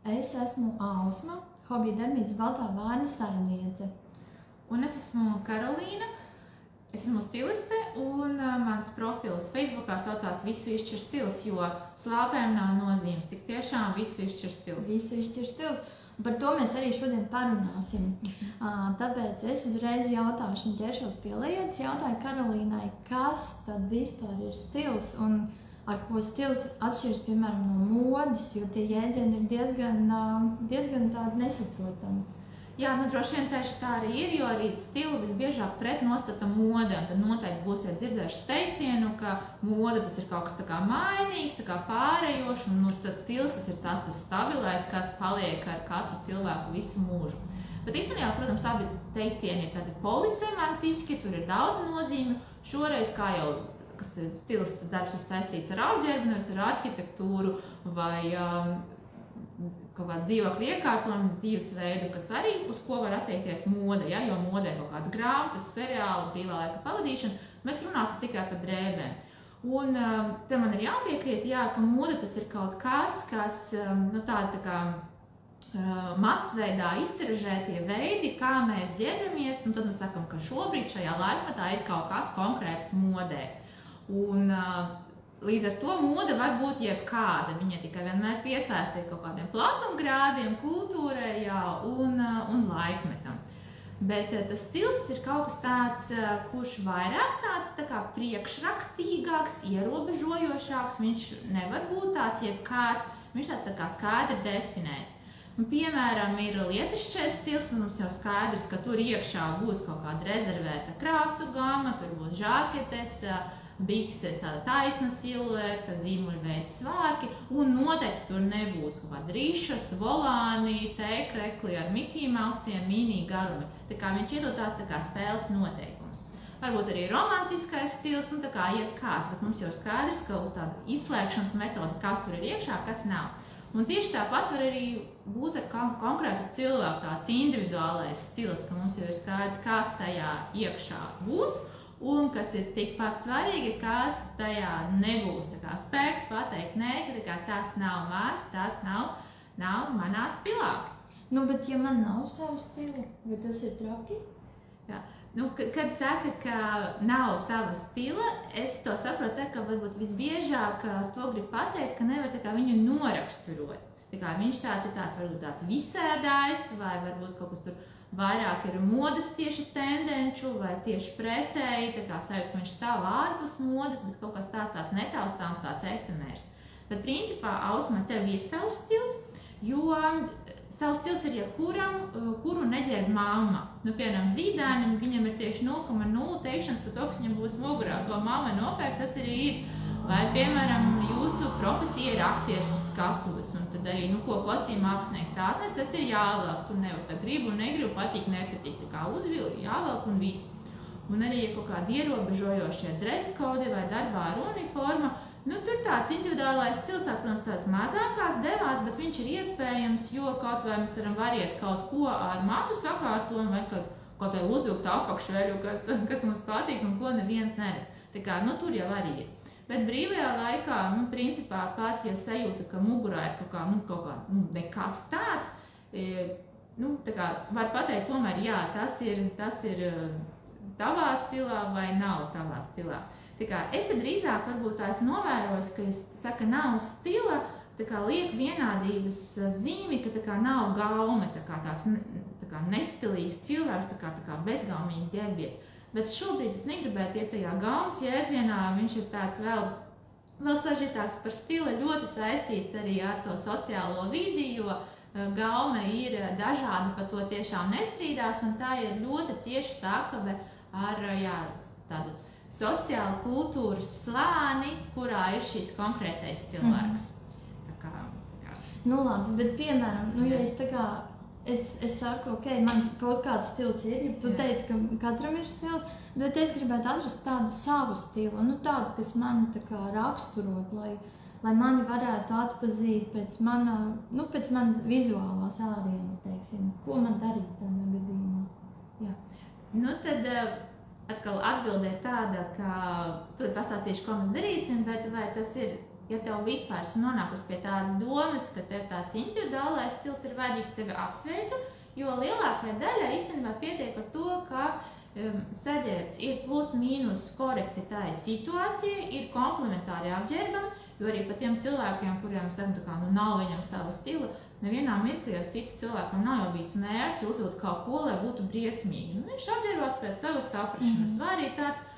Es esmu Ausma, hobija darbnīcas Baltā Vārna saimniece. Un es esmu Karolīna. Es esmu stiliste, un mans profils Facebookā saucās Visu izšķir stils, jo slāpēm nav nozīmes. Tik tiešām visu izšķir stils. Visu izšķir stils. Un par to mēs arī šodien parunāsim. Tāpēc es uzreiz jautāšu un ķeršos pie lietas. Jautāju Karolīnai, kas tad vispār ir stils un ar ko stils atšķiras, piemēram, no modes, jo tie jēdzieni ir diezgan tādi nesaprotami. Jā, nu droši vien tieši tā arī ir, jo arī stilu visbiežāk pretnostata mode. Un tad noteikti būsiet dzirdējuši teicienu, ka mode tas ir kaut kas tā kā mainīgs, tā kā pārējošs, un tas stils tas ir tas stabilais, kas paliek ar katru cilvēku visu mūžu. Bet īstenībā, protams, abi teicieni ir tādi polisemantiski, tur ir daudz nozīmju. Šoreiz, kā jau stils darbs ir saistīts ar apģērbu, nevis ar arhitektūru vai kaut kādu dzīvokļu iekārtojumu, dzīvesveidu, kas arī uz ko var attiekties mode, ja? Jo modē kaut kādas grāmatas, seriāli, brīvā laika pavadīšana, mēs runāsim tikai par drēbēm. Un te man ir jāpiekrīt, jā, ka mode tas ir kaut kas, nu tāda tā kā masveidā iztiražētie veidi, kā mēs ģērbamies, un tad mēs sakam, ka šobrīd šajā laikmetā ir kaut kas konkrēts modē. Un līdz ar to mode var būt jebkāda, viņa tikai vienmēr piesaistīt kaut kādiem platumgrādiem, kultūrai, jā, un laikmetam. Bet tas stils ir kaut kas tāds, kurš vairāk tāds tā kā priekšrakstīgāks, ierobežojošāks, viņš nevar būt tāds jebkāds, viņš tāds tā kā skaidri definēts. Un, piemēram, ir lietišķais stils, un mums jau skaidrs, ka tur iekšā būs kaut kāda rezervēta krāsu gama, tur būs žaketes, bikses, tāda taisna silueta, zīmuļveida svārki, un noteikti tur nebūs kaut kāda rišas, volāni, tēkrekli ar Mickey Mousiem, mini garumi. Tā kā viņš iedod tās tā kā spēles noteikums. Varbūt arī romantiskais stils, nu tā kā jebkāds, bet mums jau skaidrs, ka tāda izslēgšanas metode, kas tur ir iekšā, kas nav. Un tieši tāpat var arī būt ar konkrētu cilvēku tāds individuālais stils, ka mums jau ir skaidrs, kas tajā iekšā būs, un kas ir tikpat svarīgi, kas tajā nebūs. Tā kā spēks pateikt nē, ka tas nav mans, tas nav manā stilā. Nu, bet ja man nav savu stilu, vai tas ir traki? Jā. Nu, kad saka, ka nav sava stila, es to saprotu tā, ka varbūt visbiežāk to grib pateikt, ka nevar tā kā viņu noraksturot. Tā kā viņš ir varbūt tāds visēdājs, vai varbūt kaut kas tur vairāk ir modes tieši tendenču, vai tieši pretēji, tā kā sajūt, ka viņš stāv ārpus modes, bet kaut kas tāds netaustāms, tāds efemērs. Bet principā, Ausma, tev ir savs stils, jo savs stils ir jebkuram, kuru neģērb mamma. Nu, piemēram, zīdainim, viņam ir tieši 0,0 teikšanas par to, kas viņam būs mugurā. To mamma nopērk, tas arī ir. Vai, piemēram, jūsu profesija ir aktieris uz skatuves, un tad arī, ko kostīma mākslinieks atnes, tas ir jāvelk. Tur nevar tā gribu un negribu, patīk, nepatīk. Tā kā uzvilk, jāvelk un viss. Un arī, ja kaut kādi ierobežojošie dress kodi vai darbā ar uniforma, nu, tur tāds individuālais stils, protams, tās mazākās devās, bet viņš ir iespējams, jo kaut vai mēs varam variet kaut ko ar matu sakārtojumu vai kaut vai uzvilkt apakšveļu, kas mums patīk un ko neviens neredz. Tā kā, nu, tur jau arī ir. Bet brīvajā laikā, nu, principā pat, ja sajūta, ka mugurā ir kaut kā nekas tāds, nu, tā kā var pateikt, tomēr, jā, tas ir tavā stilā vai nav tavā stilā. Tā kā es te drīzāk varbūt esmu novērojis, ka es saku, nav stila, tā kā liek vienādības zīmi, ka tā kā nav gaume, tā kā nestilīgs cilvēks, tā kā bezgaumīgi ģērbies. Bet šobrīd es negribētu iet tajā gaumas jēdzienā, viņš ir tāds vēl sažģītāks par stila, ļoti saistīts arī ar to sociālo vidi, jo gaume ir dažāda, par to tiešām nestrīdās, un tā ir ļoti cieši sakave ar, jā, tādu sociālu kultūras slāni, kurā ir šīs konkrētais cilvēks. Tā kā. Nu labi, bet piemēram, ja es tā kā, es saku, ok, man kaut kāds stils ir, ja tu teici, ka katram ir stils, bet es gribētu atrast tādu savu stilu, nu tādu, kas mani tā kā raksturot, lai mani varētu atpazīt pēc manas vizuālās ārienes, teiksim, ko man darīt tādā gadījumā. Jā. Nu tad atkal atbildē tāda, ka tu pastāstīšu, ko mēs darīsim, bet vai tas ir ja tev vispār nonākusi pie tādas domas, ka tev tāds individuālais stils ir vajadzīgs, tevi apsveicu, jo lielākajai daļai īstenībā pietiek ar to, ka saģērbs ir plus mīnus korekti tai situācija, ir komplementāri apģērbam, jo arī pat tiem cilvēkiem, kuriem sakam, nav viņam sava stila, nevienā mirklī, es ticu, cilvēkam nav jau bijis mērķi uzvilkt kaut ko, lai būtu briesmīgi. Viņš apģērbās pēc savas saprašanas, vai arī tāds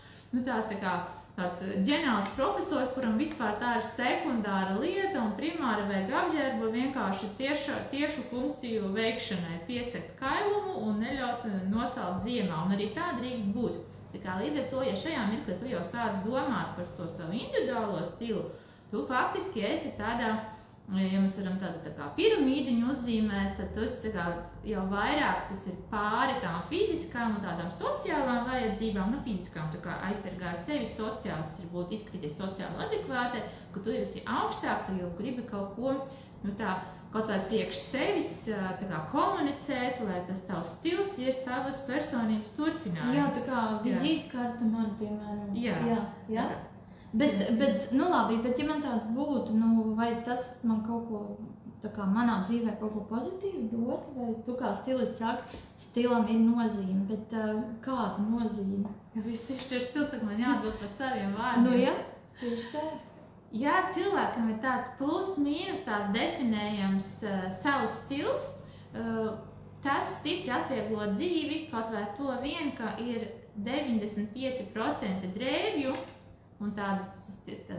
ģeniāls profesors, kuram vispār tā ir sekundāra lieta un primāri vajag apģērbu vienkārši tiešu funkciju veikšanai, piesekt kailumu un neļaut nosalt ziemā, un arī tā drīkst būt. Tā kā līdz ar to, ja šajā mirklī tu jau sāc domāt par to savu individuālo stilu, tu faktiski esi tādā, ja mēs varam tādu tā kā piramīdiņu uzzīmēt, tad tu esi jau vairāk, tas ir pāri tām fiziskām un tādām sociālām vajadzībām, fiziskām tā kā aizsargāt sevi sociāli, tas ir būt izskatīties sociāli adekvātai, ka tu jau esi augstāk, tu jau gribi kaut ko, kaut vai priekš sevis tā kā komunicēt, lai tas tavs stils ir tavas personības turpinājums. Jā, tā kā vizītkarta man, piemēram. Jā. Bet, labi, bet ja man tāds būtu, vai tas man kaut ko, tā kā manā dzīvē kaut ko pozitīvu dot, vai tu kā stilists saki, stilam ir nozīme, bet kāda nozīme? Ja viss ir stils, man jāatbild par saviem vārdiem. Jā, tieši tā. Ja cilvēkam ir tāds plus mīnus, tāds definējams savs stils, tas stipri atvieglo dzīvi, kaut vai to vien, ka ir 95% drēbju, un tādu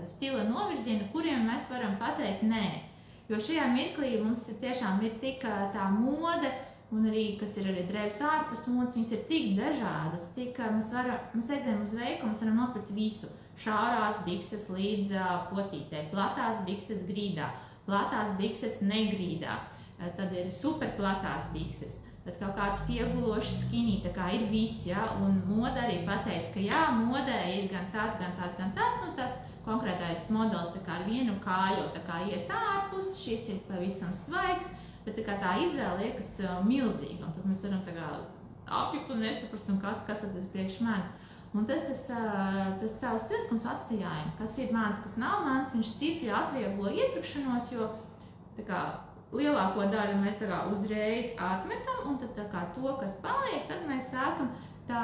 stila novirzienu, kuriem mēs varam pateikt nē. Jo šajā mirklī mums tiešām ir tik tā mode, un arī, kas ir arī drēbes ārpus modes, viņas ir tik dažādas, mēs aizējam uz veikalu, mēs varam nopirkt visu. Šārās bikses līdz potītē, platās bikses grīdā, platās bikses negrīdā, tad ir superplatās bikses. Tad kaut kāds piegulošs skinī, tā kā ir viss, un moda arī pateica, ka modē ir gan tas, tas konkrētais modelis tā kā ar vienu kāju, tā kā iet ārpus, šis ir pavisam svaigs, bet tā kā tā izvēle liekas milzīga, un tad mēs varam tā kā apjukt un nesaprast, un kas tad ir priekš manis. Un tas savs stils, ko mēs atsījājam, kas ir mans, kas nav mans, viņš stipri atvieglo iepirkšanos, jo tā kā lielāko daļu mēs tā kā uzreiz atmetam, un tad tā kā to, kas paliek, tad mēs sākam tā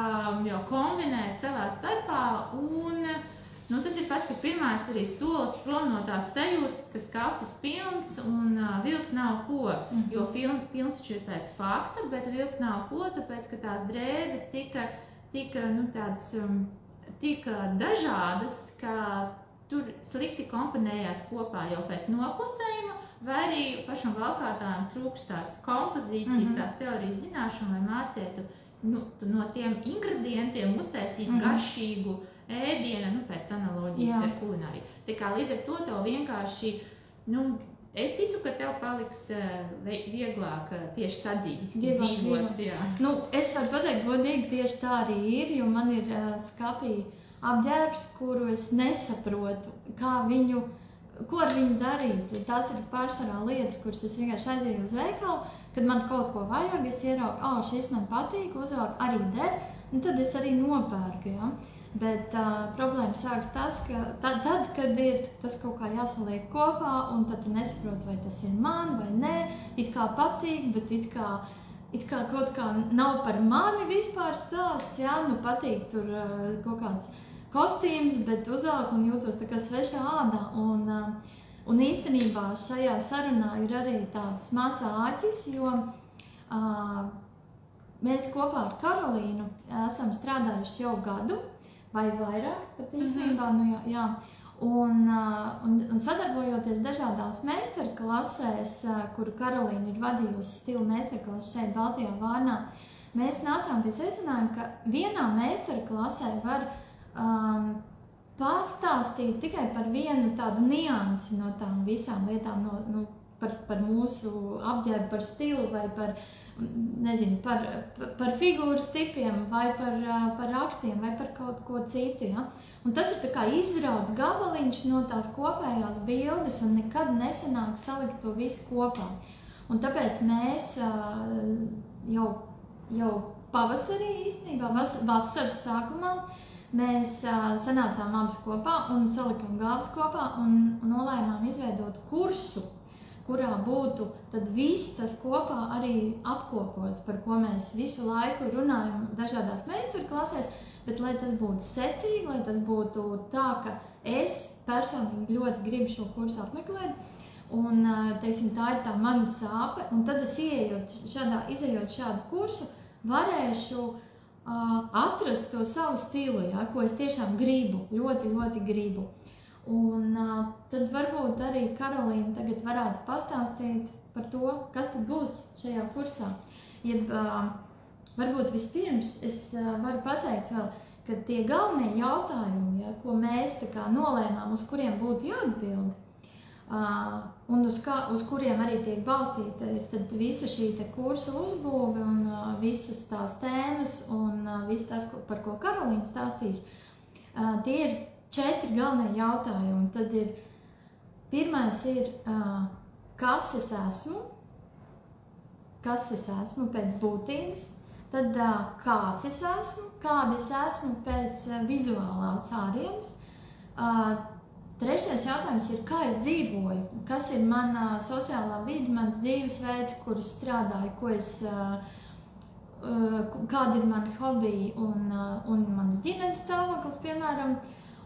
jau kombinēt savā starpā, un tas ir pats, ka pirmais arī solis prom no tās sajūtas, kas kapis pilns, un vilkt nav ko, jo pilns taču ir pēc fakta, bet vilkt nav ko, tāpēc, ka tās drēbes tika dažādas, ka tur slikti komponējās kopā jau pēc noklusējuma, vai arī pašam valkātājiem trūkst tās kompozīcijas, tās teorijas zināšana, lai mācētu no tiem ingredientiem uztaisīt garšīgu ēdienu, pēc analoģijas ar kulināriju. Tā kā līdz ar to tev vienkārši, es ticu, ka tev paliks vieglāk tieši sadzīviski dzīvot. Es varu pateikt, godīgi tieši tā arī ir, jo man ir skapī apģērbs, kuru es nesaprotu, ko ar viņu darīt. Tās ir pārsvarā lietas, kuras es vienkārši aizēju uz veikalu, kad man kaut ko vajag, es ieraugu, šis man patīk, uzvelku arī der, un tad es arī nopērku, Bet problēma sāks tas, ka tad, kad ir tas kaut kā jāsaliek kopā, un tad tu nesaproti, vai tas ir man vai nē, it kā patīk, bet it kā kaut kā nav par mani vispār stāsts, patīk tur kaut kāds kostīms, bet uzvelku un jūtos tā kā svešā ādā. Un īstenībā šajā sarunā ir arī tāds mazs āķis, jo mēs kopā ar Karolīnu esam strādājuši jau gadu, vai vairāk pat īstenībā, un sadarbojoties dažādās meistarklasēs, kuru Karolīna ir vadījusi stila meistarklases šeit Baltijā Vārnā, mēs nācām pie secinājuma, ka vienā meistarklasē var pastāstīt tikai par vienu tādu niansi no tām visām lietām, par mūsu apģērbu, par stilu vai par, par figūras tipiem vai par rakstiem vai par kaut ko citu. Un tas ir tā kā izrauts gabaliņš no tās kopējās bildes un nekad nesanāk salikt to visu kopā. Un tāpēc mēs jau pavasarī īstenībā, vasaras sākumā, mēs sanācām abas kopā un salikām galvas kopā un nolēmām izveidot kursu, kurā būtu tad viss tas kopā arī apkopots, par ko mēs visu laiku runājam dažādās meistarklasēs, bet lai tas būtu secīgi, lai tas būtu tā, ka es personīgi ļoti gribu šo kursu apmeklēt, un, teiksim, tā ir tā mana sāpe, un tad es izejot šādu kursu, varēšu atrast to savu stilu, ja, ko es tiešām gribu, ļoti, ļoti gribu. Un tad varbūt arī Karolīna tagad varētu pastāstīt par to, kas tad būs šajā kursā. Jeb, varbūt vispirms es varu pateikt vēl, ka tie galvenie jautājumi, ja, ko mēs tā kā nolēmām, uz kuriem būtu jāatbild, un uz kuriem arī tiek balstīta ir tad visa šī kursa uzbūve un visas tās tēmas un viss tas, par ko Karolīna stāstīs. Tie ir 4 galvenie jautājumi. Tad pirmais ir, kas es esmu pēc būtības, tad kāds es esmu, kāda es esmu pēc vizuālās ārienes. Trešais jautājums ir, kā es dzīvoju, kas ir mana sociālā vide, mans dzīvesveids, kur es strādāju, kādi ir mani hobiji un manas ģimenes stāvoklis, piemēram.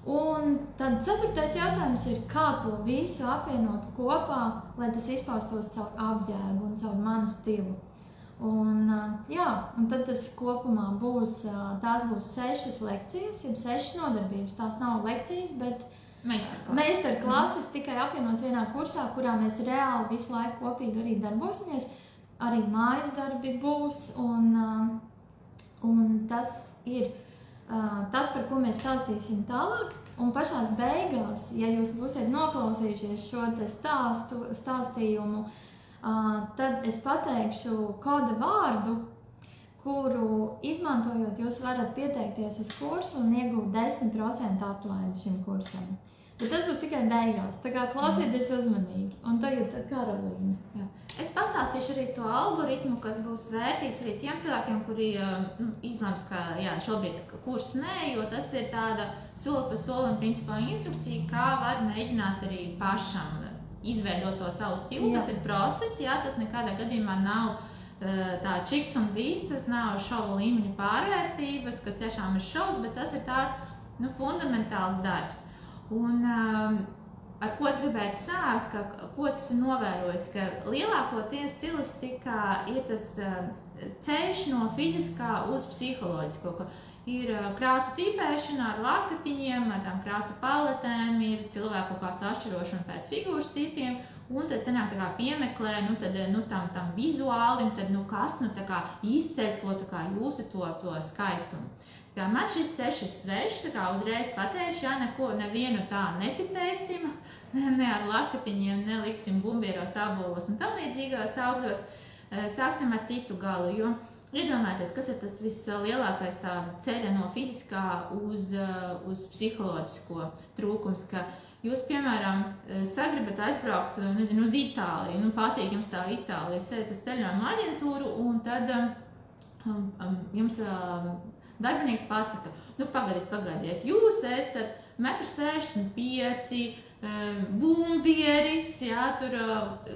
Un tad 4. jautājums ir, kā to visu apvienot kopā, lai tas izpaustos caur apģērbu un caur manu stilu. Un tad tas kopumā tās būs 6 lekcijas, 6 nodarbības. Tās nav lekcijas, bet meistarklases tikai apvienots vienā kursā, kurā mēs reāli visu laiku kopīgi arī darbosimies. Arī mājas darbi būs, un tas ir tas, par ko mēs stāstīsim tālāk. Un pašās beigās, ja jūs būsiet noklausījušies šo stāstījumu, tad es pateikšu koda vārdu, kuru izmantojot jūs varat pieteikties uz kursu un iegūt 10% atlaidi šim kursam. Bet tas būs tikai beigās, tā kā klausieties uzmanīgi. Un tagad Karolīna. Jā. Es pastāstīšu arī to algoritmu, kas būs vērtīgs arī tiem cilvēkiem, kuri izlems, ka šobrīd kurs nē, jo tas ir tāda soli pa solim principā instrukcija, kā var mēģināt arī pašam izveidot to savu stilu. Jā. Tas ir process, tas nekādā gadījumā nav tā čiks un viss, tas nav šovu līmeņa pārvērtības, kas tiešām ir šovs, bet tas ir tāds fundamentāls darbs. Un ar ko es gribētu sākt, ko es esmu novērojis, ka lielākoties stilistikā ir tas ceļš no fiziskā uz psiholoģisko, ka ir krāsu tīpēšana ar lakatiņiem, ar tām krāsu paletēm, ir cilvēku kā sašķirošana pēc figūras tipiem, un tad sanāk tā kā piemeklē, tam vizuālim, tad kas tā kā izceļ to jūsu to skaistumu. Man šis ceļš ir svešs, tā kā uzreiz pateikšu, nevienu tā netipēsim, ne ar lakatiņiem, neliksim bumbieros, abolos un tam līdzīgos augļos. Sāksim ar citu galu, jo iedomājieties, kas ir tas vislielākais tā ceļa no fiziskā uz psiholoģisko trūkums, ka jūs, piemēram, sagribat aizbraukt, uz Itāliju, patīk jums tā Itālija, sēdat uz ceļojuma aģentūru un tad jums darbinieks pasaka, pagaidiet, jūs esat 1,65 m, bumbieris, tur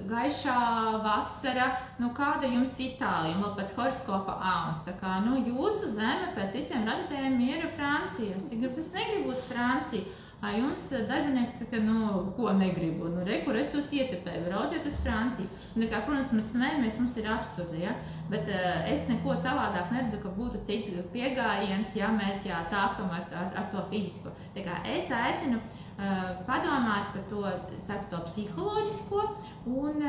gaišā vasara, kāda jums Itālija, un vēl pēc horoskopa auns, tā kā, jūsu zeme pēc visiem radītājiem ir Francija, es negribu uz Franciju. Jums darbinieks saka, ko negribu, kur es jūs ietepēju, brauciet uz Franciju. Protams, mēs smējamies, mums ir absurdi, bet es neko savādāk neredzu, ka būtu cits piegājiens, mēs sākam ar to fizisko. Es aicinu padomāt par to psiholoģisko un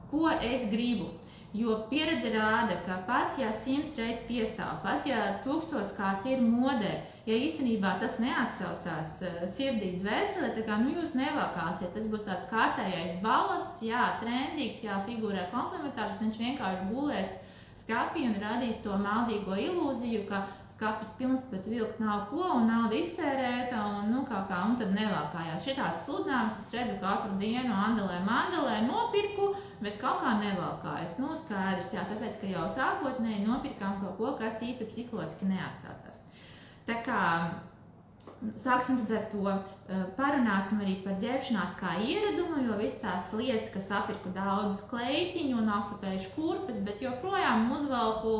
ko es gribu. Jo pieredze rāda, ka pat ja 100 reizes piestāv, pat ja 1000 kārt ir modē, ja īstenībā tas neatsaucās sirdī dvēselē, jūs nevalkāsiet. Tas būs tāds kārtējais balasts, trendīgs, figūrē komplementārs, bet viņš vienkārši gulēs skapī un radīs to maldīgo ilūziju, ka skapis pilns, bet vilkt nav ko un nauda iztērēta un tad nevalkājās. Šitāds sludinājums es redzu katru dienu mandelē nopirku, bet kaut kā nevalkājas. Skaidrs, tāpēc, ka jau sākotnēji nopirkām kaut ko, kas īsti psiholoģiski neatsaucās. Tā kā sāksim tad ar to, parunāsim arī par ģērbšanās kā ieradumu, jo viss tās lietas, kas apirku daudz kleitiņu un apsupējuši kurpes, bet joprojām uzvelku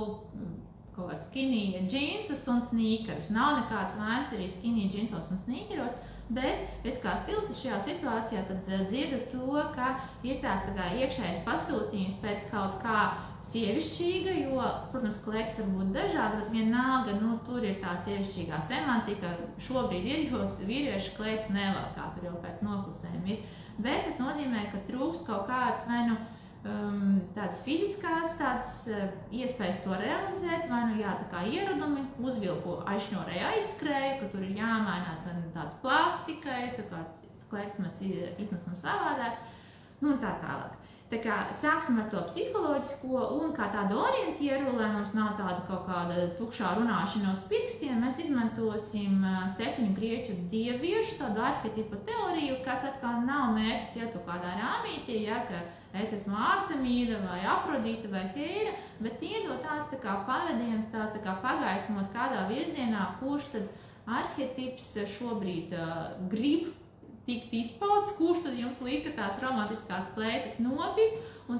kaut kāds skinny džinsus un sneakerus. Nav nekāds vainas arī skinny džinsos un sneakeros, bet es kā stilists šajā situācijā tad dzirdu to, ka ir tāds tā kā iekšējais pasūtījums pēc kaut kā sievišķīga, jo, protams, klētis var būt dažāds, bet vienalga, tur ir tā sievišķīgā semantika, šobrīd ir, jo vīrieši klētis nevalkā, tur jau pēc noklusējuma ir. Bet tas nozīmē, ka trūkst kaut kāds vai nu tādas fiziskās iespējas to realizēt, vai nu jā, tā kā ieradumi, uzvilku aizšņorēju aizskrēju, ka tur ir jāmainās gan tāds plastikai, tā kā klētis mēs iznesam savādāk, un tā tālāk. Tā kā sāksim ar to psiholoģisko un kā tādu orientieru, lai mums nav tāda kaut kāda tukšā runāšanos pirkstiem, mēs izmantosim 7 grieķu dieviešu tādu arhetipu teoriju, kas atkal nav mērķis iet kaut kādā rāmītī, ja, ka es esmu Artemīda vai Afrodīta vai Heira, bet iedot tās tā kā pavadienas, tās tā kā pagaismot kādā virzienā, kurš tad arhetips šobrīd grib tikt izpausts, kurš tad jums lika tās romantiskās klētas nopirkt, un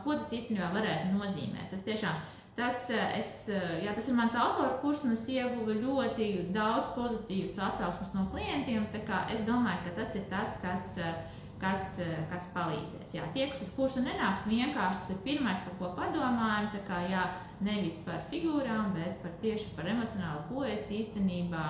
ko tas īstenībā varētu nozīmēt. Tas tiešām, tas ir mans autora kurs, un es ieguvu ļoti daudz pozitīvas atsauksmes no klientiem, tā kā es domāju, ka tas ir tas, kas palīdzēs. Jā, tie, kas uz kursu nenāks vienkārši, tas ir pirmais, par ko padomājam, tā kā jā, nevis par figūrām, bet tieši par emocionālu, ko es īstenībā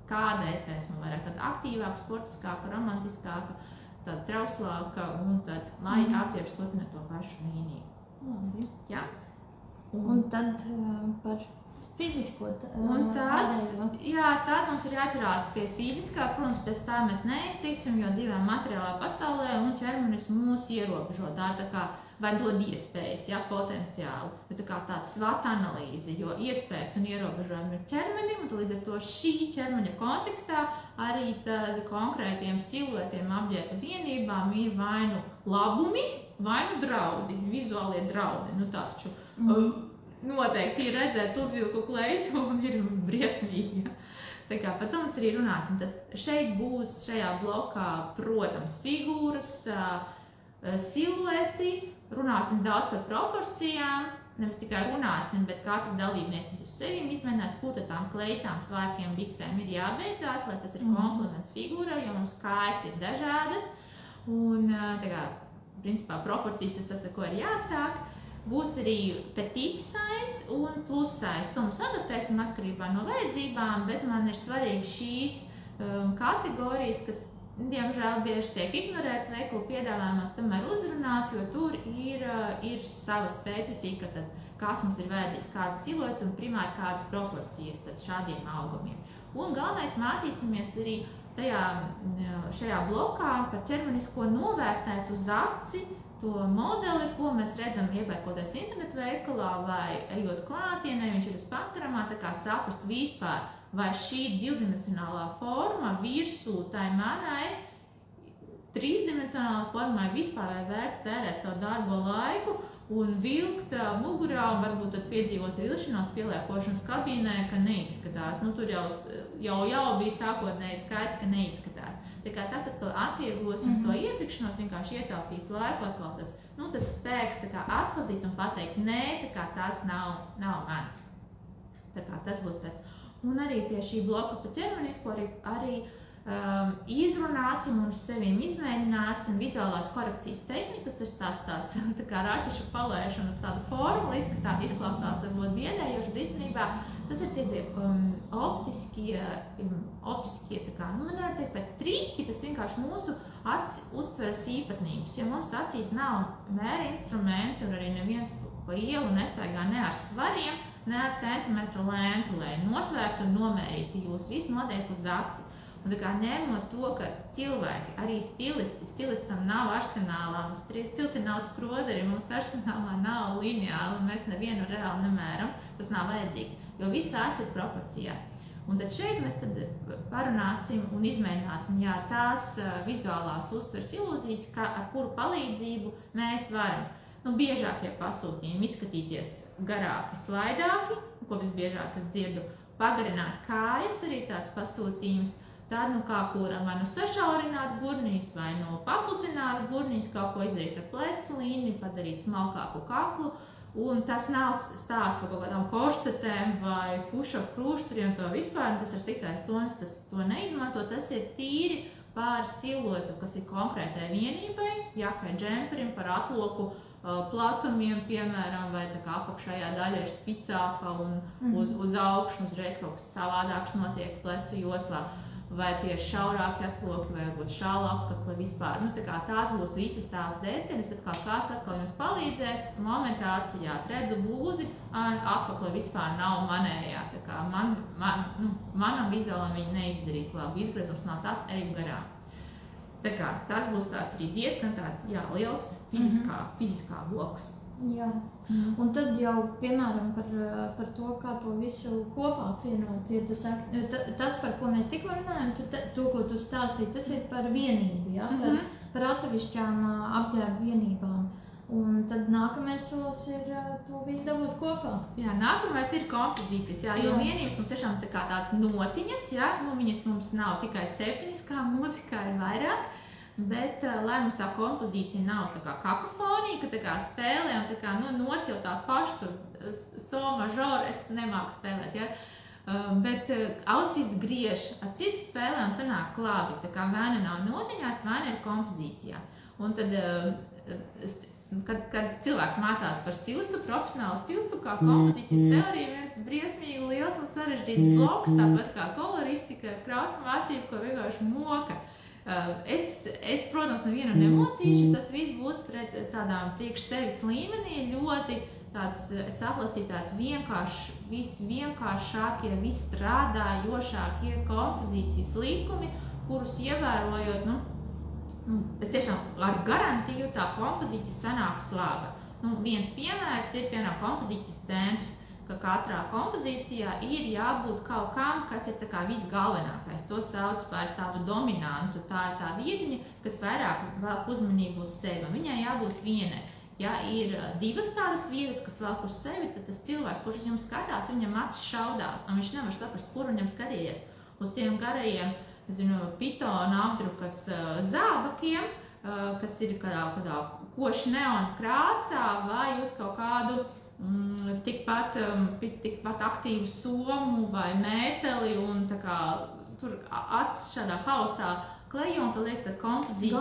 kāda es esmu, vairāk tāda aktīvāka, sportiskāka, romantiskāka, tāda trauslāka un tad, lai apģērbs turpina to pašu līniju. Labi. Jā. Un tad par fizisko un tad mums ir jāķerās pie fiziskā, protams, pēc tā mēs neiztiksim, jo dzīvojam materiālā pasaulē un ķermenis mūs ierobežo. Tā kā vai dod iespējas, ja, potenciāli, bet tā kā tāds SWOT analīze, jo iespējas un ierobežojumi ir ķermenim, un līdz ar to šī ķermeņa kontekstā arī tad konkrētiem siluetiem apģērba vienībām ir vai nu labumi, vai nu draudi, vizuālie draudi, tāds noteikti ir redzēts uzvilku kleitu un ir briesmīgi. Ja. Tā kā par to mēs arī runāsim, tad šeit būs šajā blokā, protams, figūras, silueti, runāsim daudz par proporcijām, nevis tikai runāsim, bet katra dalībniece uz sevi izmēģinās, kur tad tām kleitām, svārkiem, biksēm ir jābeidzās, lai tas ir komplements figūrai, jo mums kājas ir dažādas, un tā kā, principā, proporcijas tas, ar ko ir jāsāk. Būs arī petite size un plus size. To mums adaptēsim atkarībā no vajadzībām, bet man ir svarīgi šīs kategorijas, kas diemžēl bieži tiek ignorēts veikalu piedāvājumos, tomēr uzrunāt, jo tur ir sava specifika, tad kas mums ir vajadzīgs, kāds silueti un primāri kādas proporcijas tad šādiem augumiem. Un galvenais mācīsimies arī šajā blokā par ķermenisko novērtēt uz aci to modeli, ko mēs redzam iepērkoties internetu veikalā vai ejot klātienē, viņš ir uz pankramā, tā kā saprast vispār, vai šī divdimensionālā forma virsū tai manai trīsdimensionālā formai vispār vai vērts tērēt savu darbo laiku un vilkt mugurā un varbūt tad piedzīvot vilšanos pieliekošanas kabīnē, ka neizskatās. Tur jau bija sākotnēji skaidrs, ka neizskatās. Tā kā tas atkal atvieglos jums to ietikšanos, vienkārši ietaupīs laiku, atkal tas spēks tā kā atpazīt un pateikt, nē, tā kā tas nav mans. Tā kā tas būs tas. Un arī pie šī bloka pa ķermenisko arī izrunāsim un sevīm izmēģināsim vizuālās korekcijas tehnikas, tas tāds tā kā raķešu palēšanas tāda formula, izklausās varbūt biedējoši, bet īstenībā tas ir tie optiskie tā kā, nevar teikt par triki, tas vienkārši mūsu aci uztveres īpatnības, jo mums acīs nav mēra instrumenti un arī neviens pa ielu nestaigā ne ar svariem, ne ar centimetru lēntu, lai nosvērtu un nomērītu, jūs viss notiek uz aci. Un tā kā ņemot to, ka cilvēki, arī stilistam nav arsenālā, stils ir nav skroderi, mums arsenālā nav lineāli, un mēs nevienu reāli nemēram, tas nav vajadzīgs, jo viss acis ir proporcijās. Un tad šeit mēs tad parunāsim un izmēģināsim tās vizuālās uztveres ilūzijas, ar kuru palīdzību mēs varam biežākie pasūtījumi izskatīties garāki, slaidāki, ko visbiežāk es dzirdu, pagarināt kājas, arī tāds pasūtījums. Tad, nu kā kuram vai nu sašaurināt gurnīs, vai nu paplatināt gurnīs, kaut ko izdarīt ar plecu līniju, padarīt smalkāku kaklu. Un tas nav stāsts par kaut kādām korsetēm vai push-up krūšturiem, to vispār, tas ir sliktais tonis, tas to neizmanto, tas ir tīri par siluetu, kas ir konkrētai vienībai, jakai džemperim, par atloku platumiem, piemēram, vai tā kā apakšējā daļa ir spicāka un uz augšu uzreiz kaut kas savādāks notiek plecu joslā. Vai tie ir šaurāki atloki, vai varbūt šāla apkakle vispār. Nu, tā kā tās būs visas tās detaļas, kas atkal jums palīdzēs momentācijā. Redzu blūzi, apkakle vispār nav manējā. Tā kā manam vizuālam viņi neizdarīs labu. Izgriezums nav tāds, ejam garām. Tā kā tas būs tāds arī diezgan tāds, jā, liels fiziskā bloks. Jā. Un tad jau, piemēram, par to, kā to visu kopā apvienot, ja tu saki, tas, par ko mēs tikko runājam, to, ko tu stāstīji, tas ir par vienību, jā? Par atsevišķām apģērbu vienībām. Un tad nākamais solis ir to visu dabūt kopā. Jā, nākamais ir kompozīcijas, jā, jo vienības mums tiešām tā kā tās notiņas, jā, viņas mums nav tikai 7, kā mūzikā ir vairāk. Bet, lai mums tā kompozīcija nav tā kā kakofonija, ka tā kā spēlē un tā kā, nots jau tās paši tur so mažor, es nemāku spēlēt, ja? Bet ausis griež ar citu spēlēm sanāk labi, tā kā vēna nav notiņās, vēna ir kompozīcijā. Un tad, kad cilvēks mācās par stilistu, profesionālu stilistu, kā kompozīcijas teorija, viens briesmīgi liels un sarežģīts bloks, tāpat kā koloristika, krāsu mācība, ko vienkārši moka. Es, protams, nevienu nemocīšu, tas viss būs pret tādām priekš sevis līmenī, ļoti tāds, es atlasīju tāds visvienkāršākie, visstrādājošākie kompozīcijas līkumi, kurus ievērojot, es tiešām ar garantiju tā kompozīcija sanāks laba. Viens piemērs ir, piemēram, kompozīcijas centrs, ka katrā kompozīcijā ir jābūt kaut kam, kas ir tā kā visgalvenākais. To sauc par tādu dominantu. Tā ir tā viediņa, kas vairāk velk uzmanību uz sevi. Viņai jābūt vienai. Ja ir 2 tādas vietas, kas velk uz sevi, tad tas cilvēks, kurš viņam skatās, viņam acis šaudās, un viņš nevar saprast, kur viņam skatīties. Uz tiem garajiem, pitona apdrukas zābakiem, kas ir kādā koši neona krāsā, vai uz kaut kādu tikpat aktīvu somu vai mēteli un tā kā tur acis šādā hausā klejo un tad liekas, ka kompozīcija...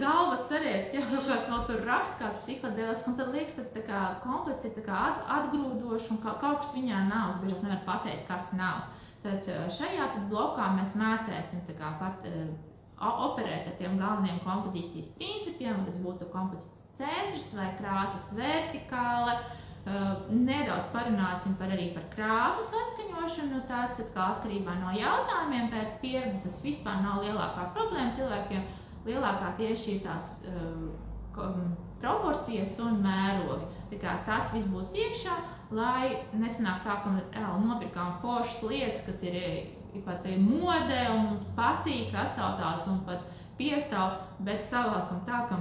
Galvas sarēvs, jā, kāds vēl tur raksts, kāds psihodēlisks, un tad liekas, tas tā kā komplekts ir tā kā atgrūdoši un kaut kas viņā nav, es biežāk nevaru pateikt, kas nav. Tad šajā blokā mēs mācēsim tā kā operēt ar tiem galveniem kompozīcijas principiem, tas būtu kompozīcijas centrs vai krāsas vertikāle. Nedaudz parunāsim arī par krāsu saskaņošanu, tas atkal atkarībā no jautājumiem pēc pieredzes, tas vispār nav lielākā problēma cilvēkiem, lielākā tieši ir tās proporcijas un mērogi. Tā kā tas viss būs iekšā, lai nesanāk tā, ka nopirkām foršas lietas, kas ir pat modē un mums patīk, atsaucās un pat piestāv, bet savākam tā, ka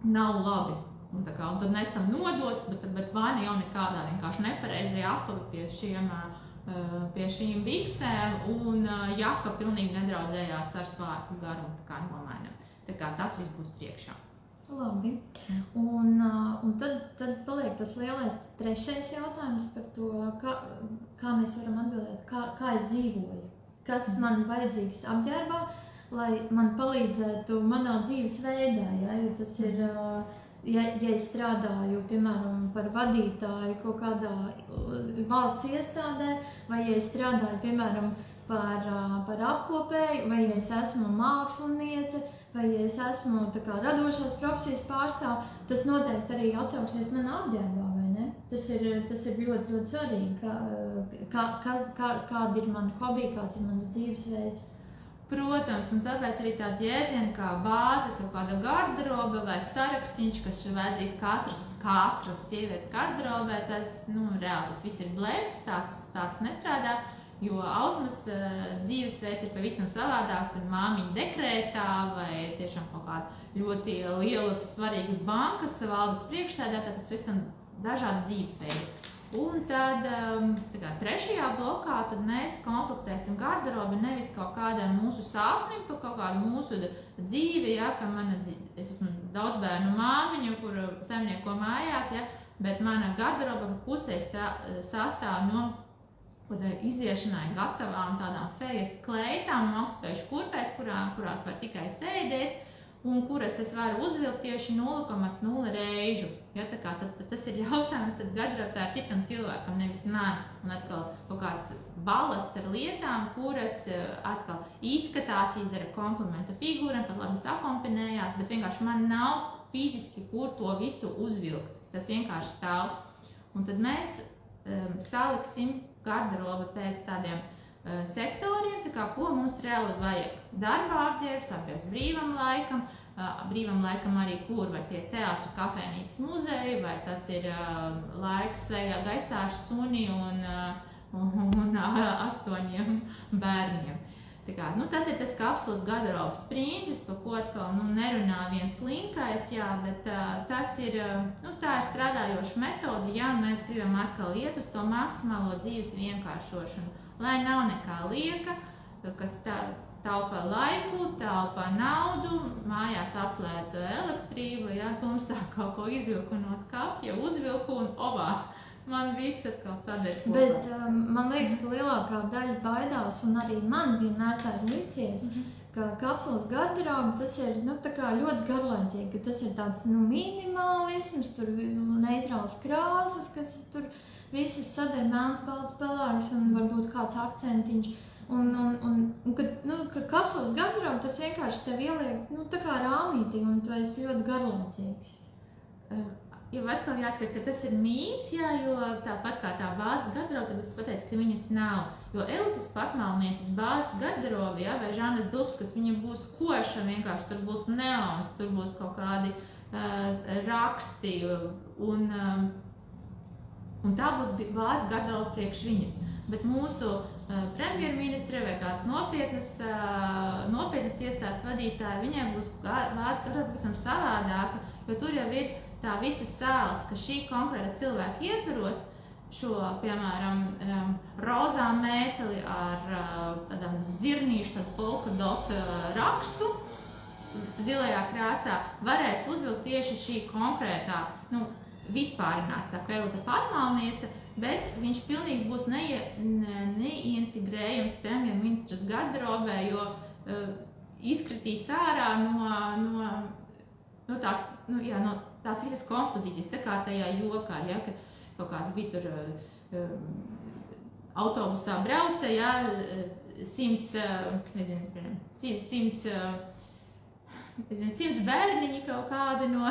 nav labi. Un tad nesam nodot, bet vaina jau nekādā vienkārši nepareizajā apavi pie šīm biksēm un jaka pilnīgi nedraudzējās ar svārku garumu, tā kā nomainam. Tā kā tas viss būs priekšā. Labi. Un tad paliek tas lielais trešais jautājums par to, kā mēs varam atbildēt, kā es dzīvoju, kas man vajadzīgs apģērbā, lai man palīdzētu manā dzīves veidā, ja, jo tas ir, ja es strādāju, piemēram, par vadītāju kaut kādā valsts iestādē, vai ja es strādāju, piemēram, par apkopēju, vai ja es esmu māksliniece, vai ja es esmu tā kā radošās profesijas pārstāv, tas noteikti arī atsauksies manā apģērbā, vai ne? Tas ir ļoti, ļoti svarīgi, kāda ir mana hobija, kāds ir mans dzīvesveids. Protams, un tāpēc arī tāda jēdziena kā bāzes, kaut kāda garderoba vai sarakstīņš, kas ir vajadzīgs katras sievietes garderobē, tas, reāli tas viss ir blefs, tāds nestrādā, jo Ausmas dzīvesveids ir pavisam savādāks, kad māmiņa dekrētā vai tiešām kaut kāda ļoti lielas, svarīgas bankas valdes priekšsēdētā, tas pavisam dažādi dzīvesveidi. Un tad trešajā blokā tad mēs komplektēsim garderobi nevis kaut kādam mūsu sapnim, pa kaut kādu mūsu dzīvi, ja, ka es esmu daudzbērnu māmiņa, kur saimnieko mājās, ja, bet mana garderoba pusē sastāv no iziešanai gatavām tādām fejas kleitām, augstspēju kurpēs, kurās var tikai sēdēt, un kuras es varu uzvilkt tieši 0,0 reižu. Ja, tad tas ir jautājums, tad garderobā citam cilvēkam, nevis man. Un atkal kaut kāds balasts ar lietām, kuras atkal izskatās, izdara komplimentu figūram, pat labi sakompinējās, bet vienkārši man nav fiziski, kur to visu uzvilkt. Tas vienkārši stāv. Un tad mēs saliksim garderobu pēc tādiem sektoriem, ko mums reāli vajag. Darba apģērbs, apģērbs brīvam laikam arī, kur var tie teātri, kafejnīcas muzeji, vai tas ir laiks svejā gaisā ar suni un 8 bērniem. Tas ir tas kapsulas garderobas princips, par ko atkal nerunā viens linkais, jā, bet tas ir, tā ir strādājoša metode, ja mēs gribam atkal iet uz to maksimālo dzīves vienkāršošanu, lai nav nekā lieka, kas taupa laiku, taupa naudu, mājās atslēdz elektrību, ja, tumsā kaut ko izvilku no skapja, uzvilku un man viss atkal sader kopā. Bet man liekas, ka lielākā daļa baidās, un arī man vienmēr tā ir licies, ka kapsulas garderoba tas ir tā kā ļoti garlaicīgi, ka tas ir tāds minimālisms, tur neitrāls krāsas, kas tur visas sader melns, balts, pelēks un varbūt kāds akcentiņš. Un ka kapsulas garderoba tas vienkārši tev ieliek tā kā rāmītī, un tu esi ļoti garlaicīgs. Jo atkal jāskat, ka tas ir mīts, jā, jo tāpat kā tā bāzes garderoba, tad es pateicu, ka viņas nav. Jo Elites patmalnieces bāzes garderoba, jā, vai Žanas Dubskas, viņa būs koša, vienkārši tur būs neons, tur būs kaut kādi raksti, un tā būs bāzes garderoba priekš viņas. Bet mūsu premjerministre vai kāds nopietnas iestādes vadītāji, viņiem būs bāzes garderoba pavisam savādāka, jo tur jau ir tā visas sāles, ka šī konkrēta cilvēka ietveros šo, piemēram, rozā mēteli ar tādām zirnīšu, ar polkadot rakstu, zilajā krāsā, varēs uzvilkt tieši šī konkrētā, vispārināts, saka Elita patmalniece, bet viņš pilnīgi būs neintegrējams premjerministras garderobē, jo izkritīs ārā no tās visas kompozīcijas, tā kā tajā jokā, ja, ka kaut kāds bija tur autobusā brauca, ja, 100 bērniņi kaut kādi no